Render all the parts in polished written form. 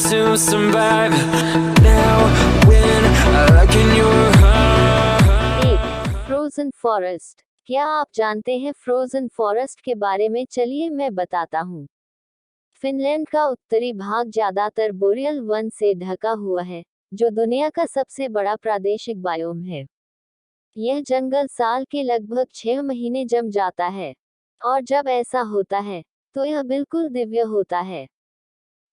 to survive now when I look in your heart. Frozen forest. क्या आप जानते हैं फ्रोजन फॉरेस्ट के बारे में? चलिए मैं बताता हूँ। फिनलैंड का उत्तरी भाग ज्यादातर बोरियल वन से ढका हुआ है, जो दुनिया का सबसे बड़ा प्रादेशिक बायोम है। यह जंगल साल के लगभग 6 महीने जम जाता है, और जब ऐसा होता है तो यह बिल्कुल दिव्य होता है।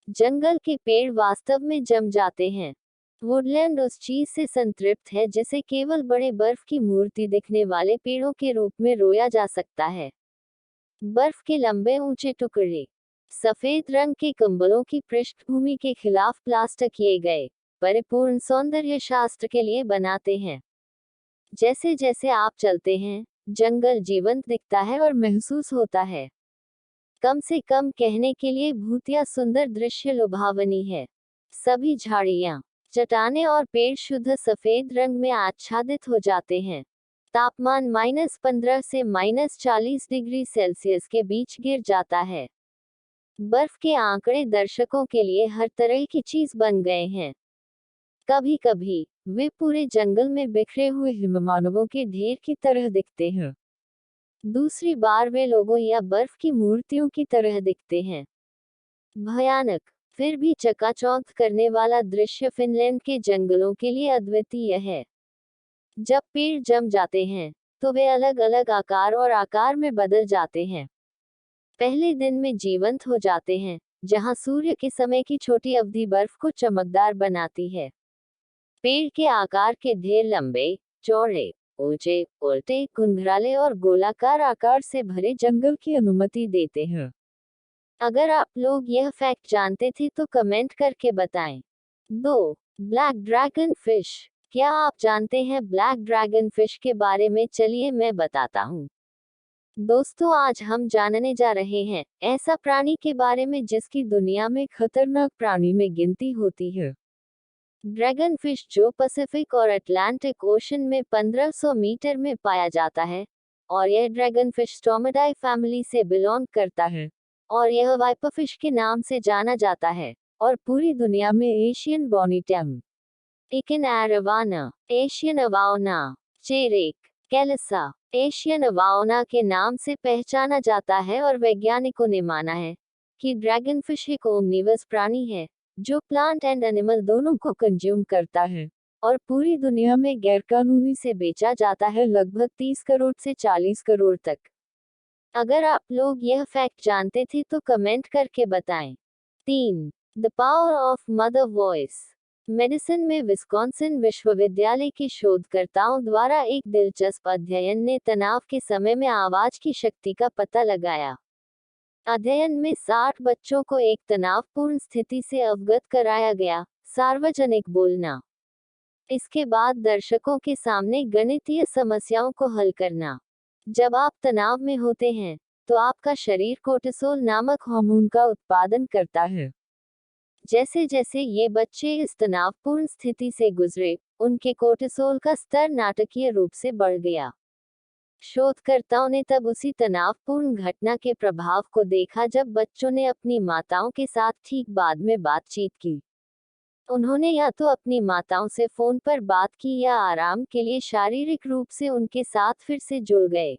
जंगल के पेड़ वास्तव में जम जाते हैं। वुडलैंड उस चीज से संतृप्त है जिसे केवल बड़े बर्फ की मूर्ति दिखने वाले पेड़ों के रूप में रोया जा सकता है। बर्फ के लंबे ऊंचे टुकड़े सफेद रंग के कंबलों की पृष्ठभूमि के खिलाफ प्लास्टर किए गए परिपूर्ण सौंदर्य शास्त्र के लिए बनाते हैं। जैसे जैसे आप चलते हैं, जंगल जीवंत दिखता है और महसूस होता है। कम से कम कहने के लिए भूतिया सुंदर दृश्य लुभावनी है। सभी झाड़ियां, चट्टानें और पेड़ शुद्ध सफेद रंग में आच्छादित हो जाते हैं। तापमान -15 से -40 डिग्री सेल्सियस के बीच गिर जाता है। बर्फ के आंकड़े दर्शकों के लिए हर तरह की चीज बन गए हैं। कभी कभी वे पूरे जंगल में बिखरे हुए हिममानवों के ढेर की तरह दिखते हैं। दूसरी बार वे लोगों या बर्फ की मूर्तियों की तरह दिखते हैं। भयानक फिर भी चकाचौंध करने वाला दृश्य फिनलैंड के जंगलों के लिए अद्वितीय है। जब पेड़ जम जाते हैं तो वे अलग अलग आकार और आकार में बदल जाते हैं। पहले दिन में जीवंत हो जाते हैं, जहां सूर्य के समय की छोटी अवधि बर्फ को चमकदार बनाती है। पेड़ के आकार के ढेर लंबे, चौड़े, ऊंचे, उल्टे, कुंदराले और गोलाकार आकार से भरे जंगल की अनुमति देते हैं। अगर आप लोग यह फैक्ट जानते थे तो कमेंट करके बताएं। 2. Black dragon fish. क्या आप जानते हैं ब्लैक ड्रैगन फिश के बारे में? चलिए मैं बताता हूँ। दोस्तों, आज हम जानने जा रहे हैं ऐसा प्राणी के बारे में जिसकी दुनिया में खतरनाक प्राणी में गिनती होती है। ड्रैगन फिश, जो पैसिफिक और अटलांटिक ओशन में 1500 मीटर में पाया जाता है, और यह ड्रैगन फिश स्टोमेडाई फैमिली से बिलोंग करता है, और यह वाइपर फिश के नाम से जाना जाता है, और पूरी दुनिया में एशियन बोनीटम, एकिन एरावाना, एशियन अवाओना, चेरेक, कैलिसा, एशियन अवाओना के नाम से पहचाना जाता है। और वैज्ञानिकों ने माना है कि ड्रैगन फिश एक ओमनिवस प्राणी है, जो प्लांट एंड एनिमल दोनों को कंज्यूम करता है, और पूरी दुनिया में गैरकानूनी से बेचा जाता है, लगभग 30 करोड़ से 40 करोड़ तक। अगर आप लोग यह फैक्ट जानते थे तो कमेंट करके बताएं। 3. The power of mother voice. Medicine में विस्कॉन्सिन विश्वविद्यालय के शोधकर्ताओं द्वारा एक दिलचस्प अध्ययन ने तनाव के समय में आवाज की शक्ति का पता लगाया। अध्ययन में 60 बच्चों को एक तनावपूर्ण स्थिति से अवगत कराया गया, सार्वजनिक बोलना। इसके बाद दर्शकों के सामने गणितीय समस्याओं को हल करना। जब आप तनाव में होते हैं तो आपका शरीर कोर्टिसोल नामक हार्मोन का उत्पादन करता है। जैसे जैसे ये बच्चे इस तनावपूर्ण स्थिति से गुजरे, उनके कोर्टिसोल का स्तर नाटकीय रूप से बढ़ गया। शोधकर्ताओं ने तब उसी तनावपूर्ण घटना के प्रभाव को देखा जब बच्चों ने अपनी माताओं के साथ ठीक बाद में बातचीत की। उन्होंने या तो अपनी माताओं से फोन पर बात की या आराम के लिए शारीरिक रूप से उनके साथ फिर से जुड़ गए।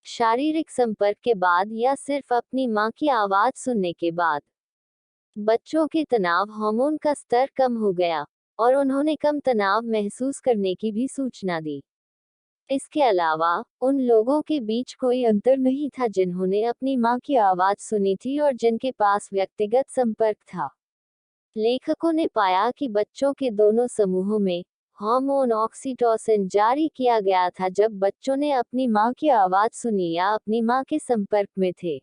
शारीरिक संपर्क के बाद या सिर्फ अपनी मां की आवाज सुनने के बाद बच्चों के तनाव हार्मोन का स्तर कम हो गया, और उन्होंने कम तनाव महसूस करने की भी सूचना दी। इसके अलावा उन लोगों के बीच कोई अंतर नहीं था जिन्होंने अपनी मां की आवाज सुनी थी और जिनके पास व्यक्तिगत संपर्क था। लेखकों ने पाया कि बच्चों के दोनों समूहों में हार्मोन ऑक्सीटोसिन जारी किया गया था जब बच्चों ने अपनी मां की आवाज सुनी या अपनी मां के संपर्क में थे।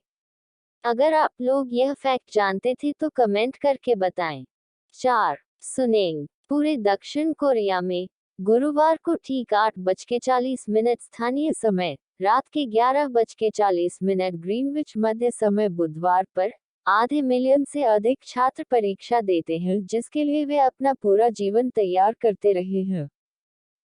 अगर आप लोग यह फैक्ट जानते थे तो कमेंट करके बताएं। 4. सुनेंग। पूरे दक्षिण कोरिया में गुरुवार को ठीक 8:40 स्थानीय समय, रात के 11:40 ग्रीनविच मध्य समय बुधवार पर आधे मिलियन से अधिक छात्र परीक्षा देते हैं, जिसके लिए वे अपना पूरा जीवन तैयार करते रहे हैं।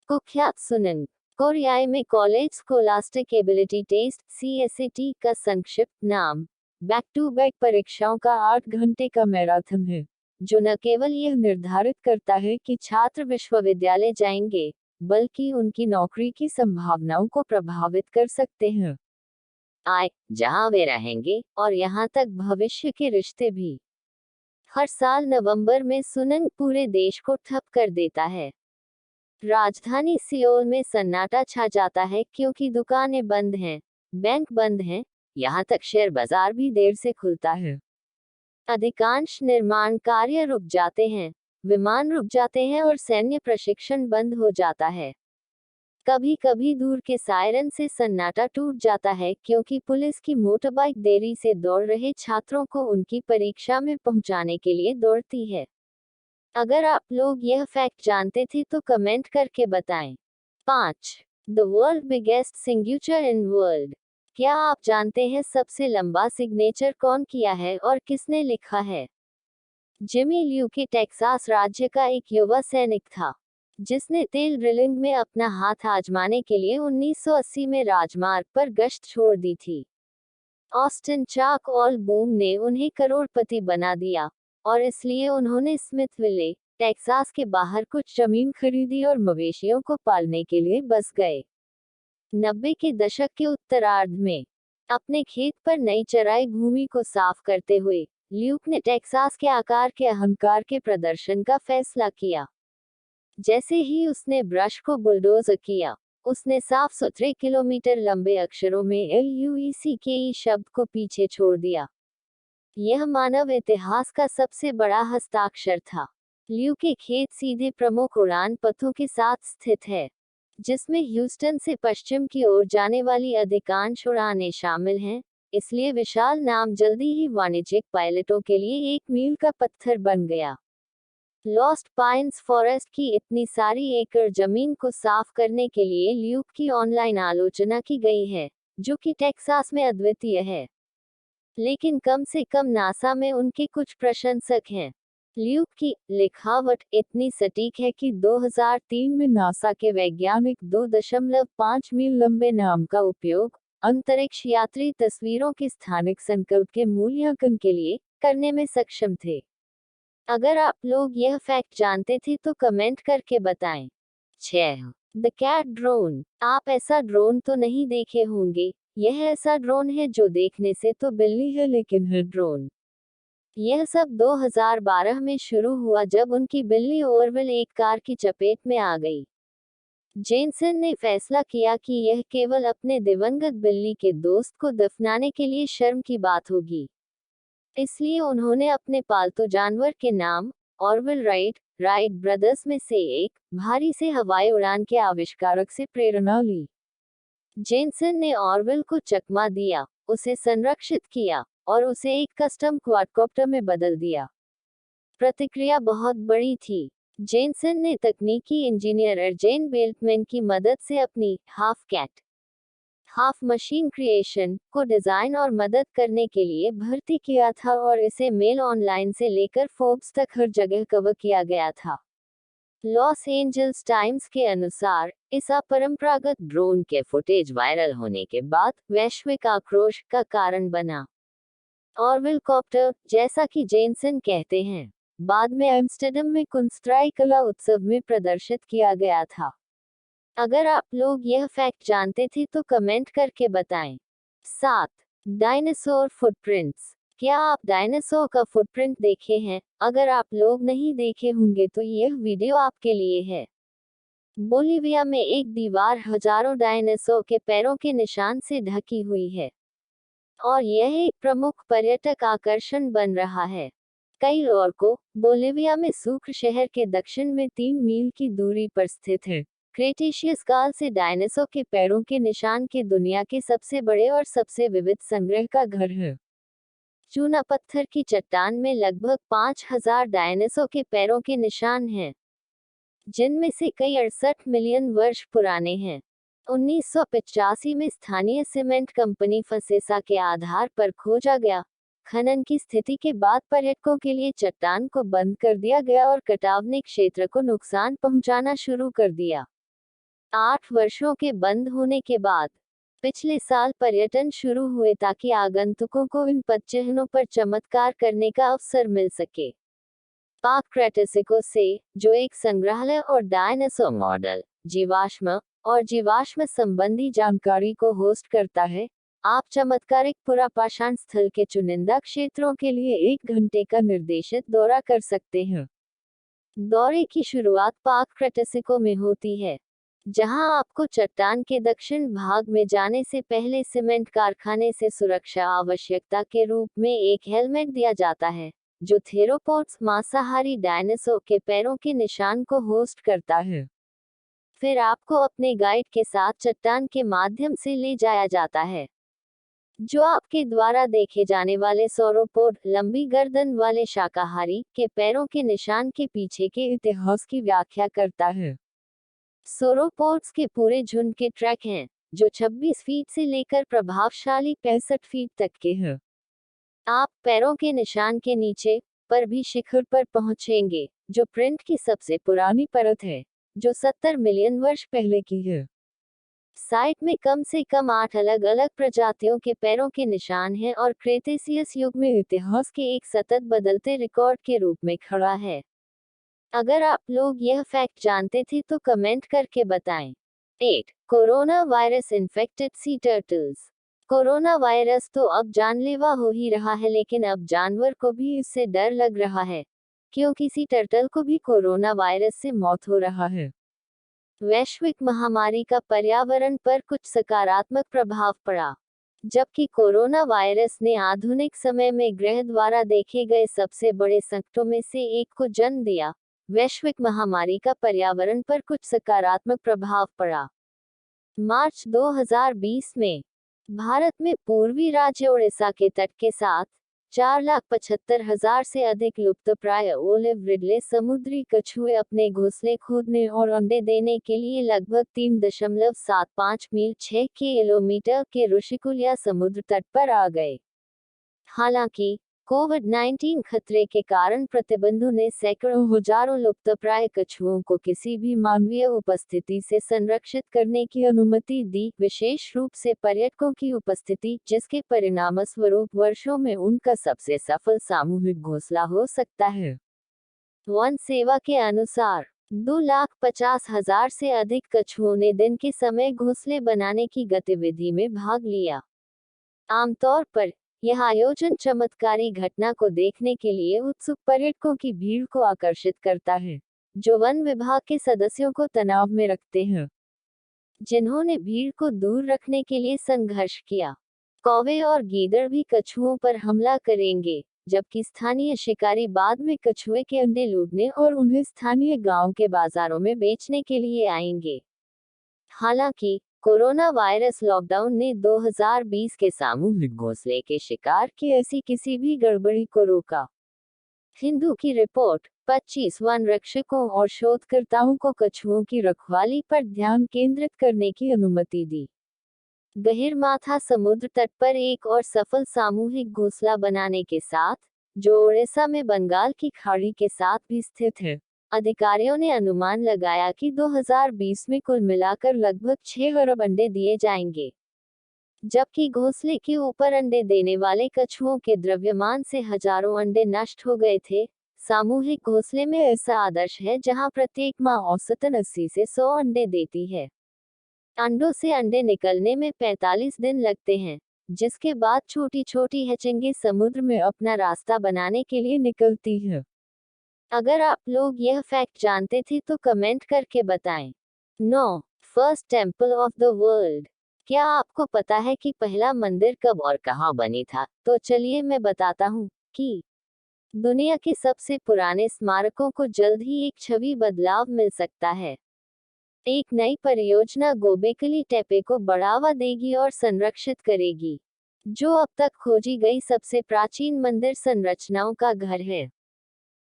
कुख्यात सुनेंग कोरियाई में college scholastic ability test (CSAT) का संक्षिप्त नाम बैक टू बैक परीक्षाओं का 8 घंटे का मैराथन है, जो न केवल यह निर्धारित करता है कि छात्र विश्वविद्यालय जाएंगे, बल्कि उनकी नौकरी की संभावनाओं को प्रभावित कर सकते हैं। आय, जहां वे रहेंगे, और यहां तक भविष्य के रिश्ते भी। हर साल नवंबर में सुनामी पूरे देश को ठप कर देता है। राजधानी सियोल में सन्नाटा छा जाता है क्योंकि दुकानें बंद हैं, बैंक बंद हैं, यहाँ तक शेयर बाजार भी देर से खुलता है। अधिकांश निर्माण कार्य रुक जाते हैं, विमान रुक जाते हैं और सैन्य प्रशिक्षण बंद हो जाता है। कभी कभी दूर के सायरन से सन्नाटा टूट जाता है क्योंकि पुलिस की मोटरबाइक देरी से दौड़ रहे छात्रों को उनकी परीक्षा में पहुंचाने के लिए दौड़ती है। अगर आप लोग यह फैक्ट जानते थे तो कमेंट करके बताएं। 5. The world biggest signature in world. क्या आप जानते हैं सबसे लंबा सिग्नेचर कौन किया है और किसने लिखा है? जिमी ल्यूके टेक्सास राज्य का एक युवा सैनिक था, जिसने तेल ड्रिलिंग में अपना हाथ आजमाने के लिए 1980 में राजमार्ग पर गश्त छोड़ दी थी। ऑस्टिन चाक ऑल बूम ने उन्हें करोड़पति बना दिया, और इसलिए उन्होंने स्मिथविले, टेक्सास के बाहर कुछ जमीन खरीदी और मवेशियों को पालने के लिए बस गए। 90 के दशक के उत्तरार्ध में अपने खेत पर नई चराई भूमि को साफ करते हुए ल्यूक ने टेक्सास के आकार के अहंकार के प्रदर्शन का फैसला किया। जैसे ही उसने ब्रश को बुलडोज किया, उसने साफ सुथरे किलोमीटर लंबे अक्षरों में LUECKE शब्द को पीछे छोड़ दिया। यह मानव इतिहास का सबसे बड़ा हस्ताक्षर था। ल्यू के खेत सीधे प्रमुख उड़ान पथों के साथ स्थित है, जिसमें ह्यूस्टन से पश्चिम की ओर जाने वाली अधिकांश उड़ानें शामिल हैं, इसलिए विशाल नाम जल्दी ही वाणिज्यिक पायलटों के लिए एक मील का पत्थर बन गया। लॉस्ट पाइन्स फॉरेस्ट की इतनी सारी एकड़ जमीन को साफ करने के लिए ल्यूक की ऑनलाइन आलोचना की गई है, जो कि टेक्सास में अद्वितीय है। लेकिन कम से कम नासा में उनके कुछ प्रशंसक हैं। ल्यूक की लिखावट इतनी सटीक है कि 2003 में नासा के वैज्ञानिक 2.5 मील लंबे नाम का उपयोग अंतरिक्ष यात्री तस्वीरों के स्थानिक संकल्प के मूल्यांकन के लिए करने में सक्षम थे। अगर आप लोग यह फैक्ट जानते थे तो कमेंट करके बताएं। 6. The cat drone. आप ऐसा ड्रोन तो नहीं देखे होंगे। यह ऐसा ड्रोन है जो देखने से तो बिल्ली है लेकिन है ड्रोन। यह सब 2012 में शुरू हुआ जब उनकी बिल्ली ओरविल एक कार की चपेट में आ गई। जेनसन ने फैसला किया कि यह केवल अपने दिवंगत बिल्ली के दोस्त को दफनाने के लिए शर्म की बात होगी, इसलिए उन्होंने अपने पालतू जानवर के नाम ऑरविल राइट ब्रदर्स में से एक भारी से हवाई उड़ान के आविष्कारक से प्रेरणा ली। जेनसन ने ऑरविल को चकमा दिया, उसे संरक्षित किया और उसे एक कस्टम क्वाडकॉप्टर में बदल दिया। प्रतिक्रिया बहुत बड़ी थी। जेनसन ने तकनीकी इंजीनियर अर्जेन बेल्टमैन की मदद से अपनी half cat half machine creation को डिजाइन और मदद करने के लिए भर्ती किया था और इसे मेल ऑनलाइन से लेकर फोर्ब्स तक हर जगह कवर किया गया था। लॉस एंजल्स टाइम्स के अनुसार इस अपरंपरागत ड्रोन के फुटेज वायरल होने के बाद वैश्विक आक्रोश का कारण बना। ऑरविल कॉप्टर, जैसा कि जेनसन कहते हैं, बाद में एम्स्टर्डम में कुंस्ट्राई कला उत्सव में प्रदर्शित किया गया था। अगर आप लोग यह फैक्ट जानते थे तो कमेंट करके बताएं। 7. Dinosaur footprints. क्या आप डायनासोर का फुटप्रिंट देखे हैं? अगर आप लोग नहीं देखे होंगे तो यह वीडियो आपके लिए है। बोलिविया में एक दीवार हजारों डायनासोर के पैरों के निशान से ढकी हुई है, और यह एक प्रमुख पर्यटक आकर्षण बन रहा है। कई लोरको, बोलिविया में सूक्र शहर के दक्षिण में 3 मील की दूरी पर स्थित है, क्रेटेशियस काल से डायनासोर के पैरों के निशान के दुनिया के सबसे बड़े और सबसे विविध संग्रह का घर है। चूना पत्थर की चट्टान में लगभग 5000 डायनासोर के पैरों के निशान हैं, जिनमें से कई 68 मिलियन वर्ष पुराने हैं। 1985 में स्थानीय सीमेंट कंपनी फसेसा के आधार पर खोजा गया। खनन की स्थिति के बाद पर्यटकों के लिए चट्टान को बंद कर दिया गया और कटाव ने क्षेत्र को नुकसान पहुंचाना शुरू कर दिया। 8 वर्षों के बंद होने के बाद पिछले साल पर्यटन शुरू हुए ताकि आगंतुकों को इन पदचिह्नों पर चमत्कार करने का अवसर मिल सके। पार्क क्रेटेसिको से, जो एक संग्रहालय और डायनासोर मॉडल, जीवाश्म और जीवाश्म संबंधी जानकारी को होस्ट करता है। आप चमत्कारिक पुरापाषाण स्थल के चुनिंदा क्षेत्रों के लिए 1 घंटे का निर्देशित दौरा कर सकते हैं। दौरे की शुरुआत पार्क क्रेटेसिको में होती है, जहां आपको चट्टान के दक्षिण भाग में जाने से पहले सीमेंट कारखाने से सुरक्षा आवश्यकता के रूप में एक हेलमेट दिया जाता है, जो थेरोपोड्स मांसाहारी डायनासोर के पैरों के निशान को होस्ट करता है। फिर आपको अपने गाइड के साथ चट्टान के माध्यम से ले जाया जाता है, जो आपके द्वारा देखे जाने वाले सौरोपोड, लंबी गर्दन वाले शाकाहारी, के पैरों के निशान के पीछे के इतिहास की व्याख्या करता है। सोरोपोड्स के पूरे झुंड के ट्रैक हैं, जो 26 फीट से लेकर प्रभावशाली 65 फीट तक के हैं। आप पैरों के निशान के नीचे पर भी शिखर पर पहुंचेंगे, जो प्रिंट की सबसे पुरानी परत है, जो 70 मिलियन वर्ष पहले की है। साइट में कम से कम 8 अलग अलग प्रजातियों के पैरों के निशान हैं और क्रेटेशियस युग में इतिहास के एक सतत बदलते रिकॉर्ड के रूप में खड़ा है। अगर आप लोग यह फैक्ट जानते थे तो कमेंट करके बताएं। 8. कोरोना वायरस इन्फेक्टेड सी टर्टल्स। कोरोना वायरस तो अब जानलेवा हो ही रहा है, लेकिन अब जानवर को भी इससे डर लग रहा है, क्योंकि सी टर्टल को भी कोरोना वायरस से मौत हो रहा है। वैश्विक महामारी का पर्यावरण पर कुछ सकारात्मक प्रभाव पड़ा। जबकि कोरोना वायरस ने आधुनिक समय में ग्रह द्वारा देखे गए सबसे बड़े संकटों में से एक को जन्म दिया, वैश्विक महामारी का पर्यावरण पर कुछ सकारात्मक प्रभाव पड़ा। मार्च 2020 में भारत में पूर्वी राज्य ओडिशा के तट के साथ 4,75,000 से अधिक लुप्तप्राय ओलिव रिडले समुद्री कछुए अपने घोंसले खोदने और अंडे देने के लिए लगभग 3.75 मील 6 किलोमीटर के ऋषिकुलिया समुद्र तट पर आ गए। हालांकि कोविड-19 खतरे के कारण प्रतिबंधों ने सैकड़ों हजारों लुप्तप्राय कछुओं को किसी भी मानवीय उपस्थिति से संरक्षित करने की अनुमति दी, विशेष रूप से पर्यटकों की उपस्थिति, जिसके परिणामस्वरूप वर्षों में उनका सबसे सफल सामूहिक घोंसला हो सकता है। वन सेवा के अनुसार 2,50,000 से अधिक कछुओं ने दिन के समय घोंसले बनाने की गतिविधि में भाग लिया। आमतौर पर यह आयोजन चमत्कारी घटना को देखने के लिए उत्सुक पर्यटकों की भीड़ को आकर्षित करता है, जो वन विभाग के सदस्यों को तनाव में रखते हैं, जिन्होंने भीड़ को दूर रखने के लिए संघर्ष किया। कौवे और गीदड़ भी कछुओं पर हमला करेंगे, जबकि स्थानीय शिकारी बाद में कछुए के अंडे लूटने और उन्हें स्थानीय गांव के बाजारों में बेचने के लिए आएंगे। हालांकि कोरोना वायरस लॉकडाउन ने 2020 के सामूहिक घोंसले के शिकार की ऐसी किसी भी गड़बड़ी को रोका। हिंदू की रिपोर्ट 25 वन रक्षकों और शोधकर्ताओं को कछुओं की रखवाली पर ध्यान केंद्रित करने की अनुमति दी। गहिरमाथा समुद्र तट पर एक और सफल सामूहिक घोंसला बनाने के साथ, जो ओडिशा में बंगाल की खाड़ी के साथ भी स्थित है, अधिकारियों ने अनुमान लगाया कि 2020 में कुल मिलाकर लगभग 6 अरब अंडे दिए जाएंगे। जबकि घोंसले के ऊपर अंडे देने वाले कछुओं के द्रव्यमान से हजारों अंडे नष्ट हो गए थे। सामूहिक घोंसले में ऐसा आदर्श है जहां प्रत्येक मां औसतन 80 से 100 अंडे देती है। अंडों से अंडे निकलने में 45 दिन लगते हैं, जिसके बाद छोटी छोटी हैचिंगे समुद्र में अपना रास्ता बनाने के लिए निकलती है। अगर आप लोग यह फैक्ट जानते थे तो कमेंट करके बताएं। 9. First temple of the world. क्या आपको पता है कि पहला मंदिर कब और कहां बनी था? तो चलिए मैं बताता हूँ कि दुनिया के सबसे पुराने स्मारकों को जल्द ही एक छवि बदलाव मिल सकता है। एक नई परियोजना गोबेकली टेपे को बढ़ावा देगी और संरक्षित करेगी, जो अब तक खोजी गई सबसे प्राचीन मंदिर संरचनाओं का घर है।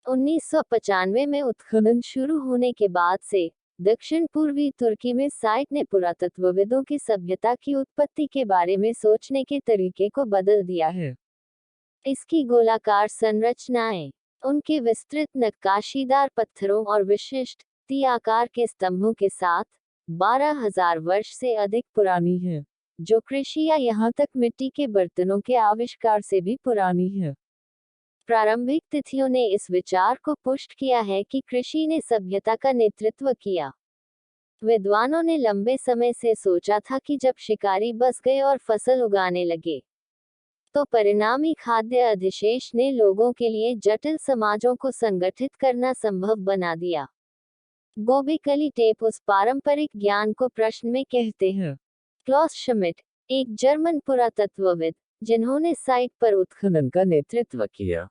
1995 में उत्खनन शुरू होने के बाद से दक्षिण पूर्वी तुर्की में साइट ने पुरातत्वविदों की सभ्यता की उत्पत्ति के बारे में सोचने के तरीके को बदल दिया है। इसकी गोलाकार संरचनाएं, उनके विस्तृत नक्काशीदार पत्थरों और विशिष्ट ती आकार के स्तंभों के साथ 12,000 वर्ष से अधिक पुरानी है, जो कृषि या यहाँ तक मिट्टी के बर्तनों के आविष्कार से भी पुरानी है। प्रारंभिक तिथियों ने इस विचार को पुष्ट किया है कि कृषि ने सभ्यता का नेतृत्व किया। विद्वानों ने लंबे समय से सोचा था कि जब शिकारी बस गए और फसल उगाने लगे, तो परिणामी खाद्य अधिशेष ने लोगों के लिए जटिल समाजों को संगठित करना संभव बना दिया। गोबिकली टेप उस पारंपरिक ज्ञान को प्रश्न में कहते हैं। क्लॉस श्मिट, एक जर्मन पुरातत्वविद जिन्होंने साइट पर उत्खनन का नेतृत्व किया,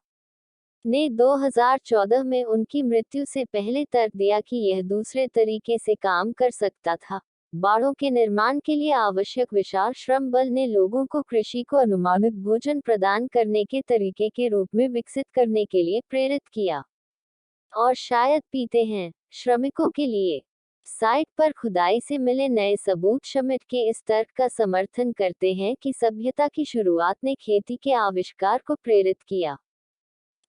ने 2014 में उनकी मृत्यु से पहले तर्क दिया कि यह दूसरे तरीके से काम कर सकता था। बाड़ों के निर्माण के लिए आवश्यक विशाल श्रम बल ने लोगों को कृषि को अनुमानित भोजन प्रदान करने के तरीके के रूप में विकसित करने के लिए प्रेरित किया। और शायद पीते हैं श्रमिकों के लिए। साइट पर खुदाई से मिले नए सबूत श्मिट के इस तर्क का समर्थन करते हैं कि सभ्यता की शुरुआत ने खेती के आविष्कार को प्रेरित किया।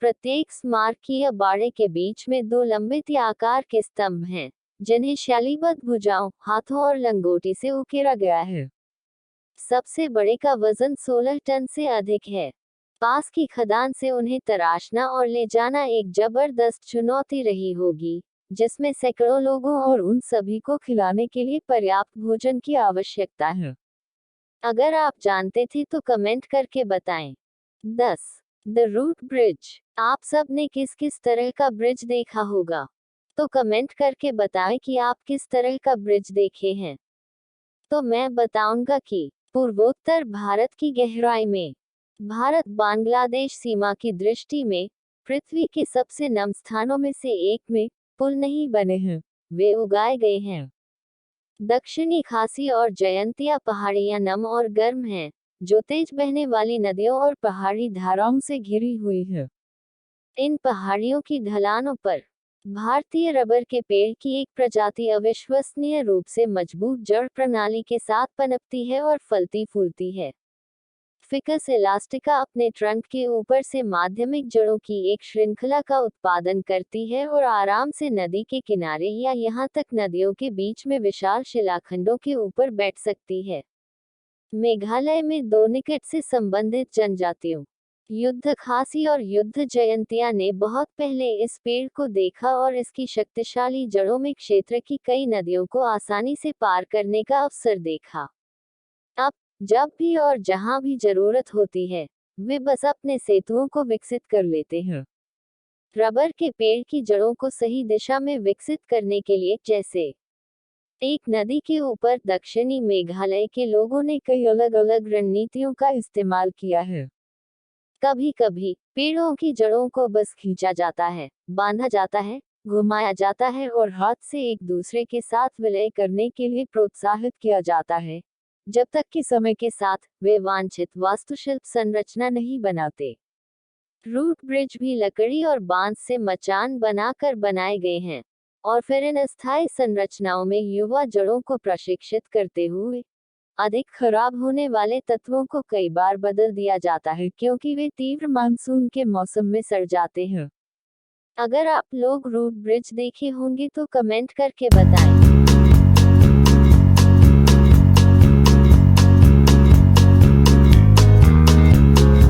प्रत्येक स्मारकीय बाड़े के बीच में 2 लंबित आकार के स्तंभ हैं, जिन्हें शैलीबद्ध भुजाओं, हाथों और लंगोटी से उकेरा गया है। सबसे बड़े का वजन 16 टन से अधिक है। पास की खदान से उन्हें तराशना और ले जाना एक जबरदस्त चुनौती रही होगी, जिसमें सैकड़ों लोगों और उन सभी को खिलाने के लिए पर्याप्त भोजन की आवश्यकता है। अगर आप जानते थे तो कमेंट करके बताएं। 10. The root bridge. आप सब ने किस किस तरह का ब्रिज देखा होगा, तो कमेंट करके बताएं कि आप किस तरह का ब्रिज देखे हैं। तो मैं बताऊंगा कि पूर्वोत्तर भारत की गहराई में, भारत बांग्लादेश सीमा की दृष्टि में, पृथ्वी के सबसे नम स्थानों में से एक में पुल नहीं बने हैं, वे उगाए गए हैं। दक्षिणी खासी और जयंतिया पहाड़ियां नम और गर्म हैं, जो तेज बहने वाली नदियों और पहाड़ी धाराओं से घिरी हुई है। इन पहाड़ियों की ढलानों पर भारतीय रबर के पेड़ की एक प्रजाति अविश्वसनीय रूप से मजबूत जड़ प्रणाली के साथ पनपती है और फलती फूलती है। फिकस इलास्टिका अपने ट्रंक के ऊपर से माध्यमिक जड़ों की एक श्रृंखला का उत्पादन करती है और आराम से नदी के किनारे या यहाँ तक नदियों के बीच में विशाल शिलाखंडों के ऊपर बैठ सकती है। मेघालय में 2 निकट से संबंधित जनजातियों, युद्ध खासी और युद्ध जयंतिया ने बहुत पहले इस पेड़ को देखा और इसकी शक्तिशाली जड़ों में क्षेत्र की कई नदियों को आसानी से पार करने का अवसर देखा। अब जब भी और जहां भी जरूरत होती है, वे बस अपने सेतुओं को विकसित कर लेते हैं। रबर के पेड़ की जड़ों को सही दिशा में विकसित करने के लिए, जैसे एक नदी के ऊपर, दक्षिणी मेघालय के लोगों ने कई अलग अलग रणनीतियों का इस्तेमाल किया है। कभी कभी पेड़ों की जड़ों को बस खींचा जाता है, बांधा जाता है, घुमाया जाता है और हाथ से एक दूसरे के साथ विलय करने के लिए प्रोत्साहित किया जाता है, जब तक कि समय के साथ वे वांछित वास्तुशिल्प संरचना नहीं बनाते। रूट ब्रिज भी लकड़ी और बांस से मचान बनाकर बनाए गए हैं, और फिर इन अस्थायी संरचनाओं में युवा जड़ों को प्रशिक्षित करते हुए अधिक खराब होने वाले तत्वों को कई बार बदल दिया जाता है, क्योंकि वे तीव्र मानसून के मौसम में सड़ जाते हैं। अगर आप लोग रूट ब्रिज देखे होंगे तो कमेंट करके बताएं।